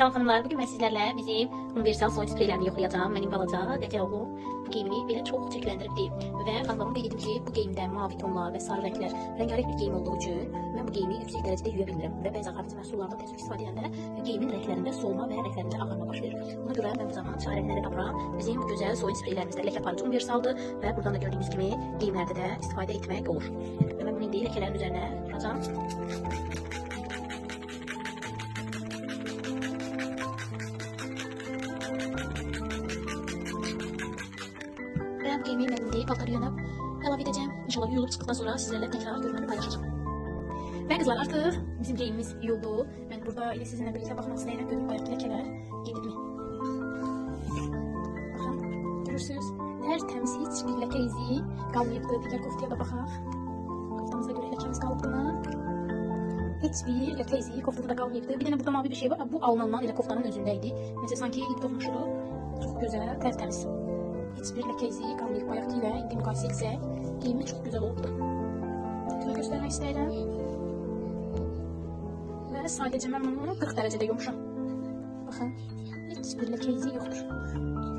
Can xanımlar, bugün mən sizlərlə bizim universal soyun spreylərini yoxlayacağım. Mənim balaca Qətir oğlum bu geyimini belə çox çirkləndiribdi. Və xanımlarıma qeyd edim ki, bu geyimdə mavi tonlar və sarı rənglər rəngarəng bir geyim olduğu üçün mən bu geyimi yüksək dərəcədə yuya bilmirəm. Və bəzi xarici məhsullardan tez istifadə edəndə geyimin rənglərində solma və rənglərində ağarma baş verir. Buna görə mən bu zaman çarəni nədə tapıram? Bizim bu gözəl soyun spreylərimizdə ləkə aparıcı universaldır və buradan da gördüyünüz kimi geyimlərdə də istifadə etmək olur. Və mən bunu indi ləkələrin üzərinə vuracağım. Və bu geyimi mən indi paltar yuyana əlavə edəcəm. İnşallah yuyulub çıxdıqdan sonra sizlərlə təkrar görməni paylaşacağım. Və qızlar, artıq bizim geyimimiz yuyuldu. Mən burada ilə sizinlə birlikdə baxmaq istəyirəm. Görün bayaqki ləkələr gedibmi? Baxın, görürsünüz. Tərtəmiz, heç bir ləkə izi qalmayıbdır. Digər koftaya da baxaq. Koftamıza görə ləkəmiz qalıbdır. Heç bir ləkə izi koftada da qalmayıbdır. Bir dənə burada mavi bir şey var. Bu alınan elə koftanın özündəydi. Necə sanki ip toxmuşuq. Çox gözəl, tərtəmiz. Heç bir ləkə izi qalmayıb. Bayaqki ilə indi müqayisə etsək, geyimi çox gözəl oldu. Şöyle göstərmək istəyirəm. Və sadəcə mən bunu 40 dərəcədə yumuşam. Baxın, heç bir ləkə izi yoxdur.